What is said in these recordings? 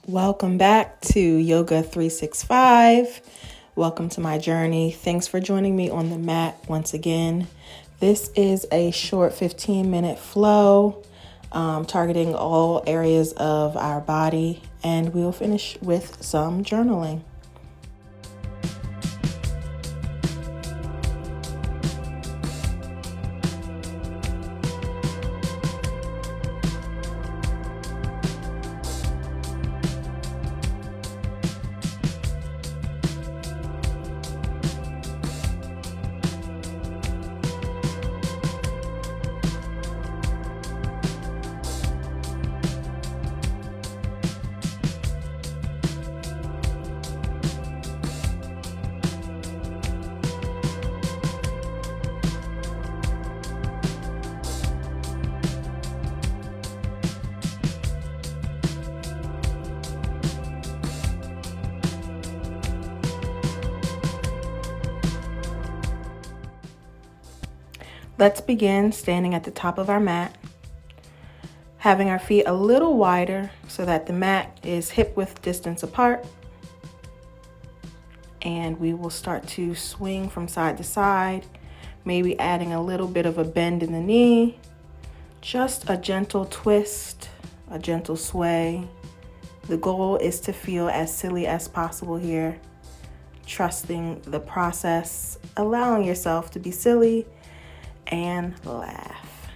Welcome back to Yoga 365. Welcome to my journey. Thanks for joining me on the mat once again. This is a short 15-minute flow targeting all areas of our body, and we'll finish with some journaling. Let's begin standing at the top of our mat, having our feet a little wider so that the mat is hip-width distance apart. And we will start to swing from side to side, maybe adding a little bit of a bend in the knee, just a gentle twist, a gentle sway. The goal is to feel as silly as possible here, trusting the process, allowing yourself to be silly and laugh.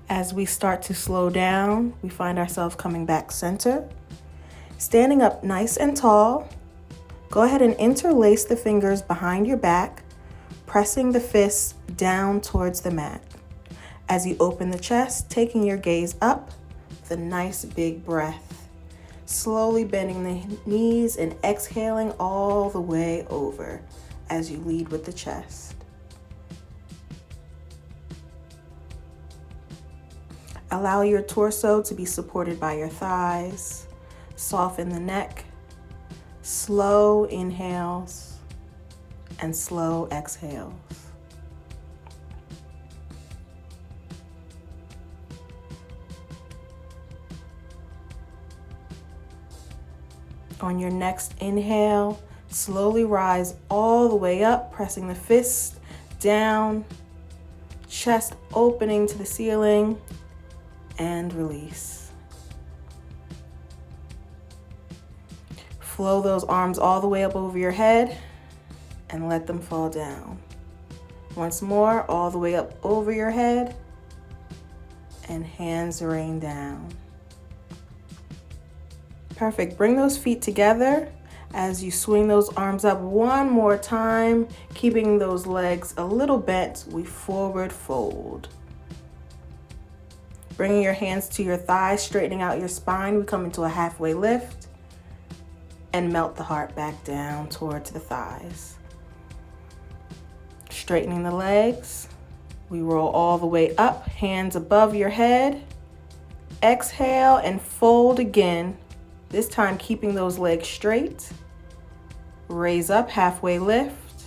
As we start to slow down, we find ourselves coming back center. Standing up nice and tall, go ahead and interlace the fingers behind your back, pressing the fists down towards the mat. As you open the chest, taking your gaze up with a nice big breath. Slowly bending the knees and exhaling all the way over as you lead with the chest. Allow your torso to be supported by your thighs. Soften the neck. Slow inhales and slow exhales. On your next inhale, slowly rise all the way up, pressing the fists down, chest opening to the ceiling, and release. Flow those arms all the way up over your head and let them fall down. Once more, all the way up over your head, and hands rain down. Perfect. Bring those feet together as you swing those arms up one more time, keeping those legs a little bent. We forward fold. Bringing your hands to your thighs, straightening out your spine. We come into a halfway lift and melt the heart back down towards the thighs. Straightening the legs. We roll all the way up, hands above your head. Exhale and fold again. This time keeping those legs straight. Raise up, halfway lift.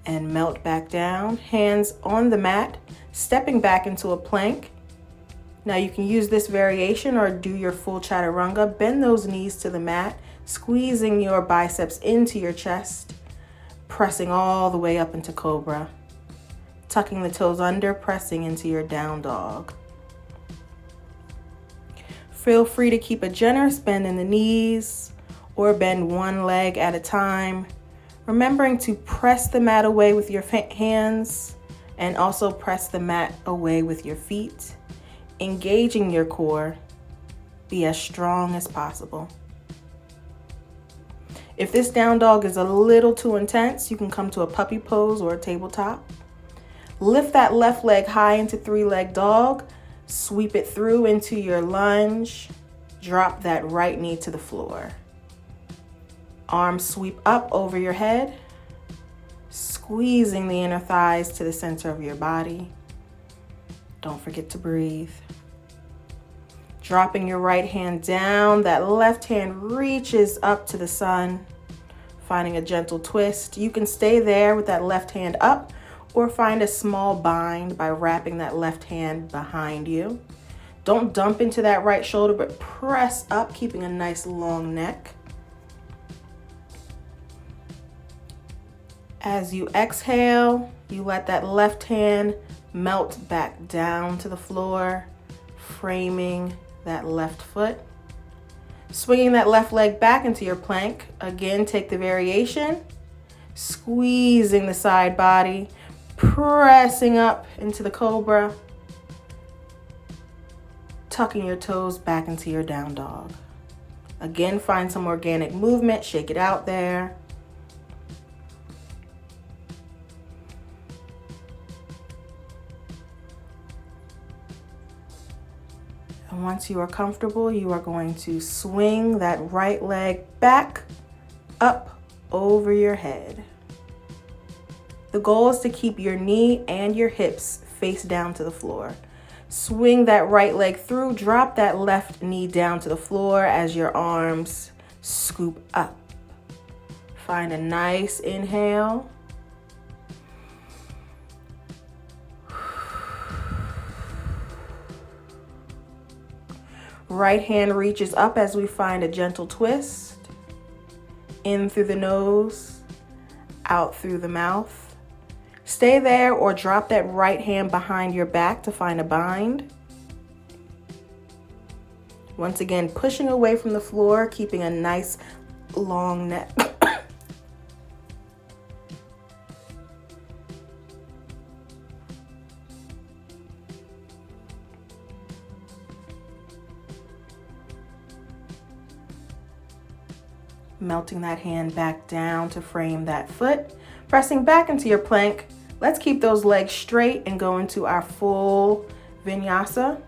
And melt back down. Hands on the mat, stepping back into a plank. Now you can use this variation or do your full chaturanga. Bend those knees to the mat, squeezing your biceps into your chest, pressing all the way up into cobra. Tucking the toes under, pressing into your down dog. Feel free to keep a generous bend in the knees or bend one leg at a time, remembering to press the mat away with your hands and also press the mat away with your feet, engaging your core. Be as strong as possible. If this down dog is a little too intense, you can come to a puppy pose or a tabletop. Lift that left leg high into three-leg dog. Sweep it through into your lunge. Drop that right knee to the floor. Arms sweep up over your head, squeezing the inner thighs to the center of your body. Don't forget to breathe. Dropping your right hand down, that left hand reaches up to the sun, finding a gentle twist. You can stay there with that left hand up, or find a small bind by wrapping that left hand behind you. Don't dump into that right shoulder, but press up, keeping a nice long neck. As you exhale, you let that left hand melt back down to the floor, framing that left foot. Swinging that left leg back into your plank. Again, take the variation, squeezing the side body, pressing up into the cobra, tucking your toes back into your down dog. Again, find some organic movement, shake it out there. And once you are comfortable, you are going to swing that right leg back up over your head. The goal is to keep your knee and your hips face down to the floor. Swing that right leg through, drop that left knee down to the floor as your arms scoop up. Find a nice inhale. Right hand reaches up as we find a gentle twist. In through the nose, out through the mouth. Stay there or drop that right hand behind your back to find a bind. Once again, pushing away from the floor, keeping a nice long neck. Melting that hand back down to frame that foot. Pressing back into your plank. Let's keep those legs straight and go into our full vinyasa.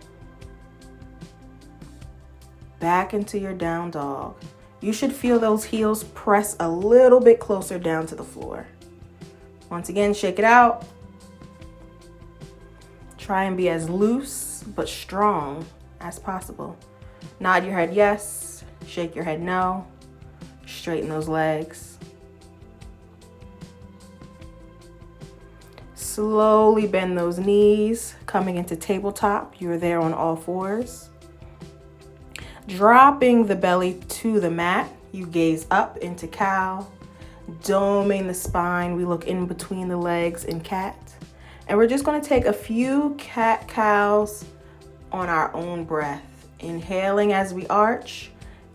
Back into your down dog. You should feel those heels press a little bit closer down to the floor. Once again, shake it out. Try and be as loose but strong as possible. Nod your head yes, shake your head no. Straighten those legs. Slowly bend those knees, coming into tabletop. You're there on all fours. Dropping the belly to the mat, you gaze up into cow. Doming the spine, we look in between the legs in cat. And we're just going to take a few cat-cows on our own breath. Inhaling as we arch,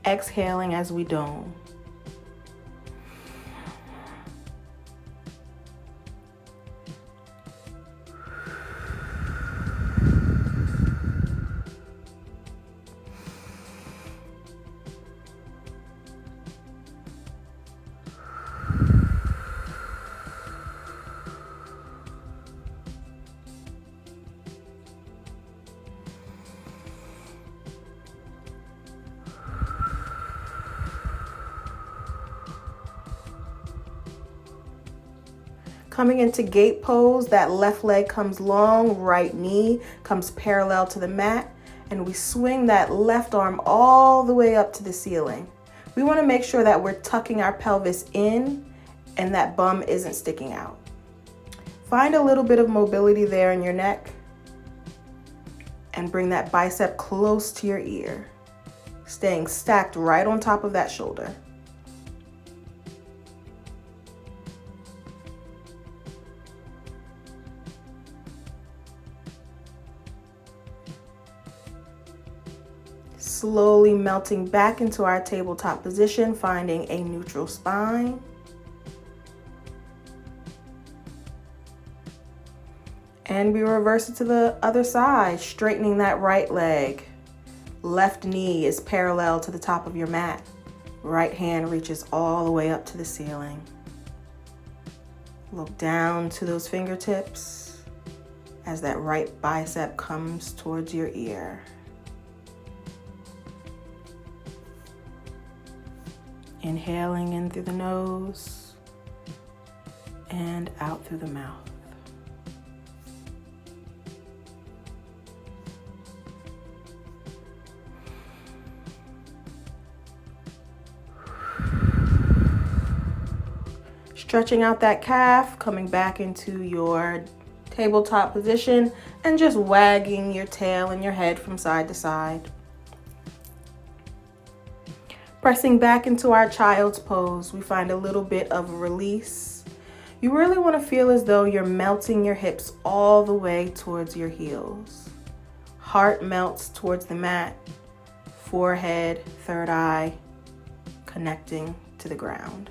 exhaling as we dome. Coming into gate pose, that left leg comes long, right knee comes parallel to the mat, and we swing that left arm all the way up to the ceiling. We want to make sure that we're tucking our pelvis in and that bum isn't sticking out. Find a little bit of mobility there in your neck and bring that bicep close to your ear, staying stacked right on top of that shoulder. Slowly melting back into our tabletop position, finding a neutral spine. And we reverse it to the other side, straightening that right leg. Left knee is parallel to the top of your mat. Right hand reaches all the way up to the ceiling. Look down to those fingertips as that right bicep comes towards your ear. Inhaling in through the nose and out through the mouth. Stretching out that calf, coming back into your tabletop position, and just wagging your tail and your head from side to side. Pressing back into our child's pose, we find a little bit of release. You really want to feel as though you're melting your hips all the way towards your heels. Heart melts towards the mat, forehead, third eye, connecting to the ground.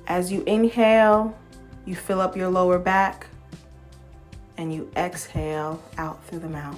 As you inhale, you fill up your lower back, and you exhale out through the mouth.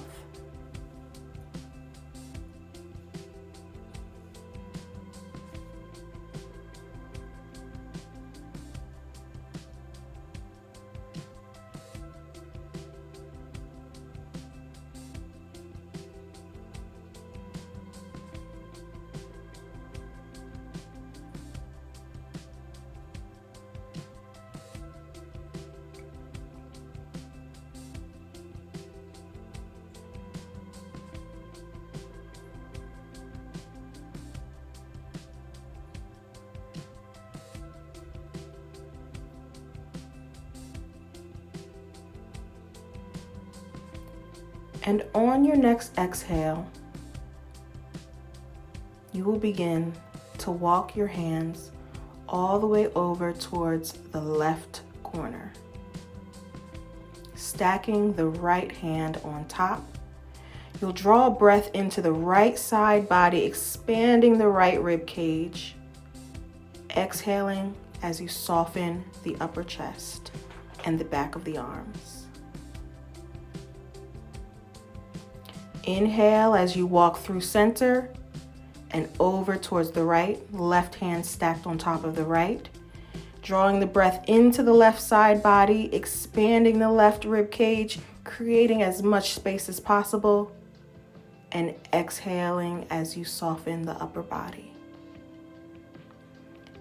And on your next exhale, you will begin to walk your hands all the way over towards the left corner, stacking the right hand on top. You'll draw a breath into the right side body, expanding the right rib cage, exhaling as you soften the upper chest and the back of the arms. Inhale as you walk through center and over towards the right, left hand stacked on top of the right. Drawing the breath into the left side body, expanding the left rib cage, creating as much space as possible, and exhaling as you soften the upper body.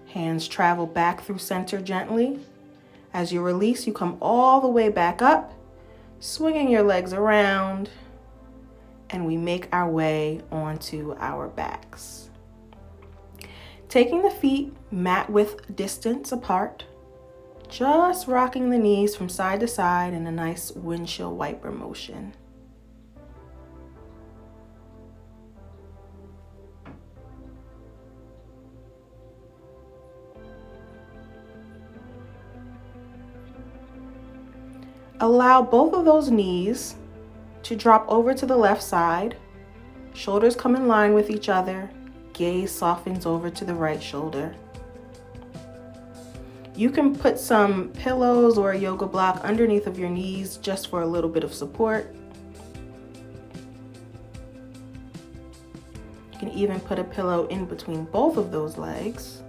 Hands travel back through center gently. As you release, you come all the way back up, swinging your legs around, and we make our way onto our backs. Taking the feet mat width distance apart, just rocking the knees from side to side in a nice windshield wiper motion. Allow both of those knees to drop over to the left side. Shoulders come in line with each other. Gaze softens over to the right shoulder. You can put some pillows or a yoga block underneath of your knees just for a little bit of support. You can even put a pillow in between both of those legs.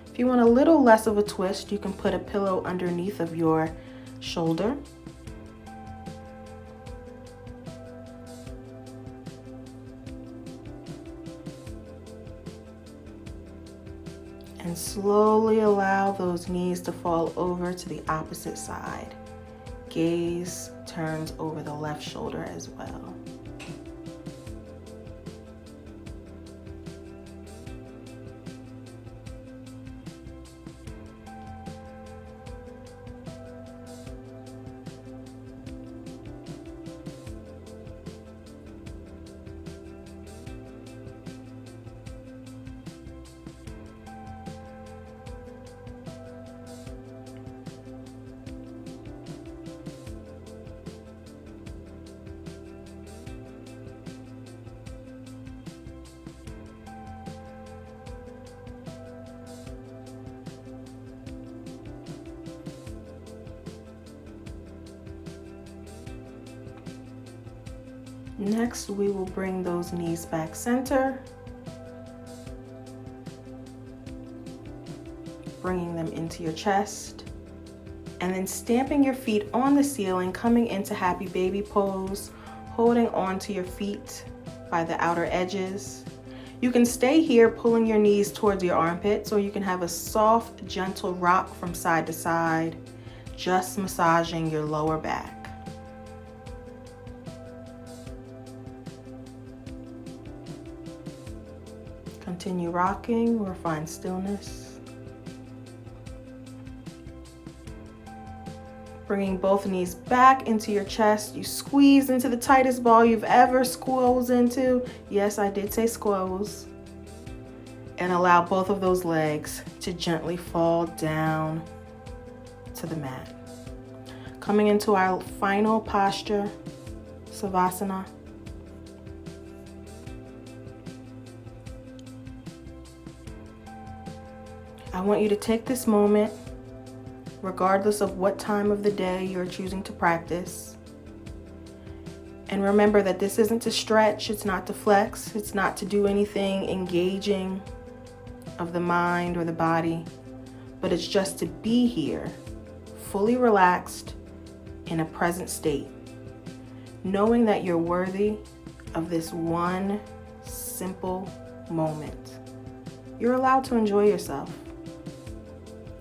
If you want a little less of a twist, you can put a pillow underneath of your shoulder. And slowly allow those knees to fall over to the opposite side. Gaze turns over the left shoulder as well. Next, we will bring those knees back center, bringing them into your chest, and then stamping your feet on the ceiling, coming into happy baby pose, holding onto your feet by the outer edges. You can stay here pulling your knees towards your armpits, or you can have a soft, gentle rock from side to side, just massaging your lower back. Continue rocking or find stillness. Bringing both knees back into your chest. You squeeze into the tightest ball you've ever squeezed into. Yes, I did say squeeze. And allow both of those legs to gently fall down to the mat. Coming into our final posture, Savasana. I want you to take this moment, regardless of what time of the day you're choosing to practice. And remember that this isn't to stretch, it's not to flex, it's not to do anything engaging of the mind or the body, but it's just to be here, fully relaxed, in a present state, knowing that you're worthy of this one simple moment. You're allowed to enjoy yourself.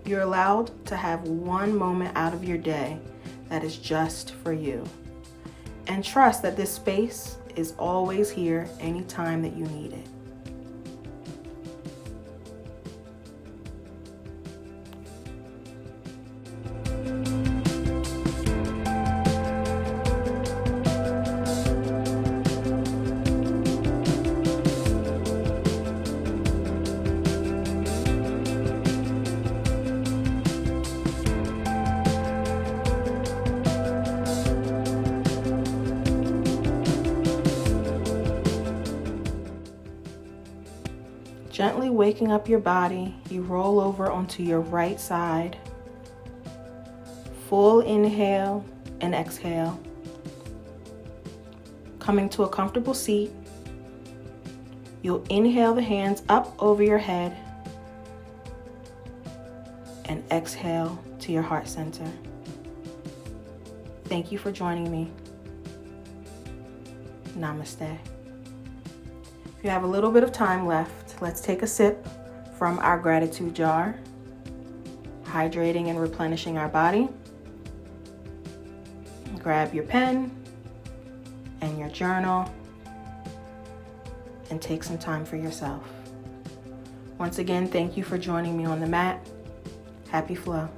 You're allowed to have one moment out of your day that is just for you. And trust that this space is always here anytime that you need it. Gently waking up your body, you roll over onto your right side. Full inhale and exhale. Coming to a comfortable seat, you'll inhale the hands up over your head and exhale to your heart center. Thank you for joining me. Namaste. If you have a little bit of time left, let's take a sip from our gratitude jar, hydrating and replenishing our body. Grab your pen and your journal and take some time for yourself. Once again, thank you for joining me on the mat. Happy flow.